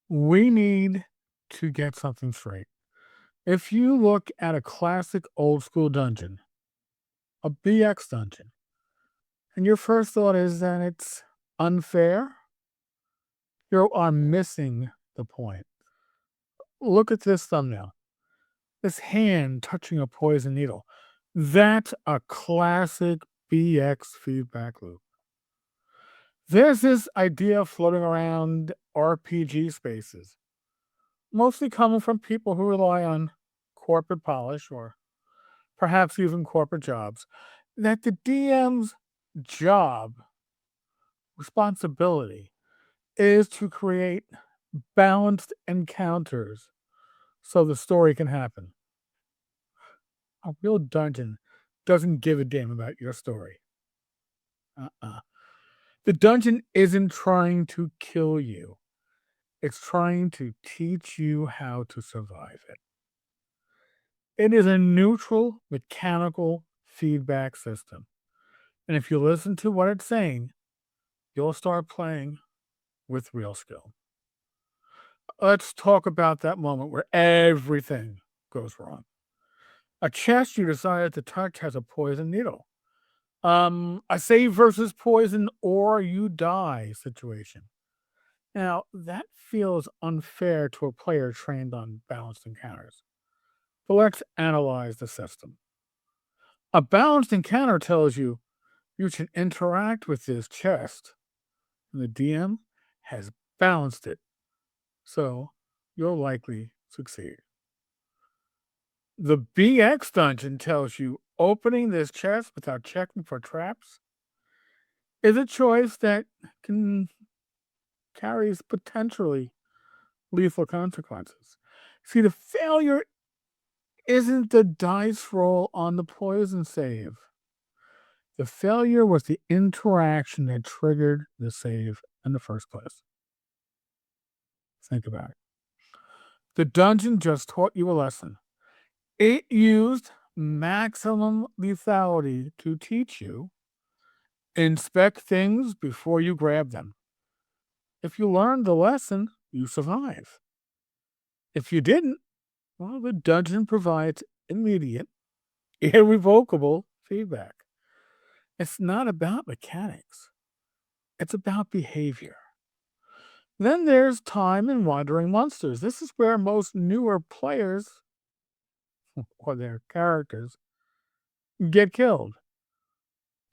We need to get something straight. If you look at a classic old school dungeon, a BX dungeon, and your first thought is that it's unfair, you are missing the point. Look at this thumbnail. This hand touching a poison needle. That's a classic BX feedback loop. There's this idea floating around RPG spaces, mostly coming from people who rely on corporate polish or perhaps even corporate jobs, that the DM's job, responsibility, is to create balanced encounters so the story can happen. A real dungeon doesn't give a damn about your story. Uh-uh. The dungeon isn't trying to kill you. It's trying to teach you how to survive it. It is a neutral, mechanical feedback system. And if you listen to what it's saying, you'll start playing with real skill. Let's talk about that moment where everything goes wrong. A chest you decided to touch has a poison needle. A save versus poison or you die situation. Now, that feels unfair to a player trained on balanced encounters. But let's analyze the system. A balanced encounter tells you you should interact with this chest, and the DM has balanced it, so you'll likely succeed. The BX dungeon tells you opening this chest without checking for traps is a choice that can carries potentially lethal consequences. See, the failure isn't the dice roll on the poison save. The failure was the interaction that triggered the save in the first place. Think about it. The dungeon just taught you a lesson. It used maximum lethality to teach you inspect things before you grab them. If you learned the lesson, you survive. If you didn't, well, the dungeon provides immediate, irrevocable feedback. It's not about mechanics, it's about behavior. Then there's time and wandering monsters. This is where most newer players or their characters get killed.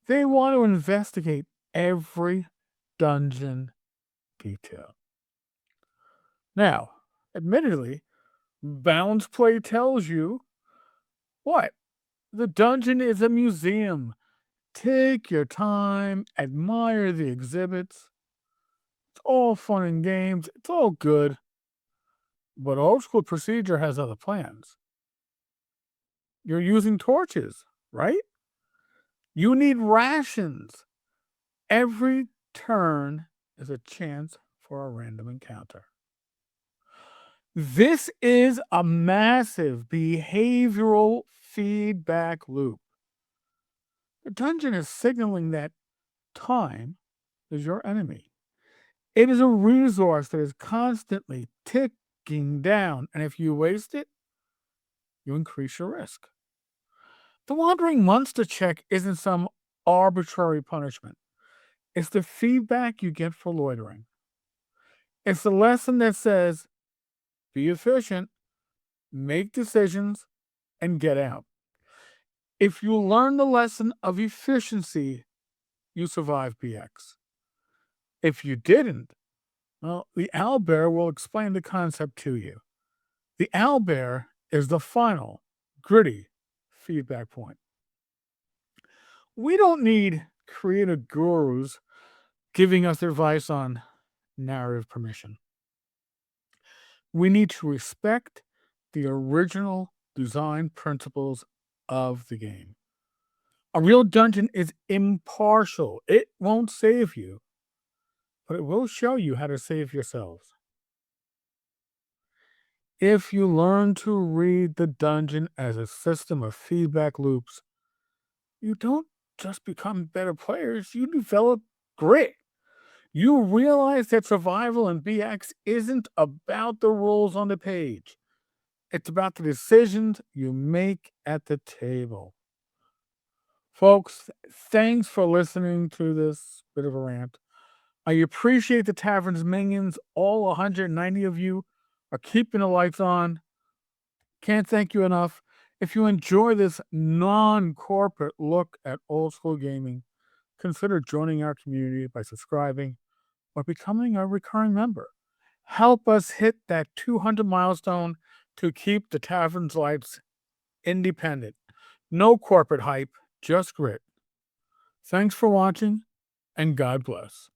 They want to investigate every dungeon detail. Now, admittedly, balanced play tells you what? The dungeon is a museum. Take your time, admire the exhibits. It's all fun and games, it's all good. But old school procedure has other plans. You're using torches, right? You need rations. Every turn is a chance for a random encounter. This is a massive behavioral feedback loop. The dungeon is signaling that time is your enemy. It is a resource that is constantly ticking down, and if you waste it, you increase your risk. The wandering monster check isn't some arbitrary punishment. It's the feedback you get for loitering. It's the lesson that says, be efficient, make decisions, and get out. If you learn the lesson of efficiency, you survive BX. If you didn't, well, the owlbear will explain the concept to you. The owlbear is the final, gritty feedback point. We don't need creative gurus giving us advice on narrative permission. We need to respect the original design principles of the game. A real dungeon is impartial. It won't save you, but it will show you how to save yourselves. If you learn to read the dungeon as a system of feedback loops, you don't just become better players, you develop grit. you realize that survival in BX isn't about the rules on the page. It's about the decisions you make at the table. Folks, thanks for listening to this bit of a rant. I appreciate the Tavern's minions. All 190 of you are keeping the lights on. Can't thank you enough. If you enjoy this non-corporate look at old school gaming, consider joining our community by subscribing or becoming a recurring member. Help us hit that 200 milestone to keep the Tavern's lights independent. No corporate hype, just grit. Thanks for watching, and God bless.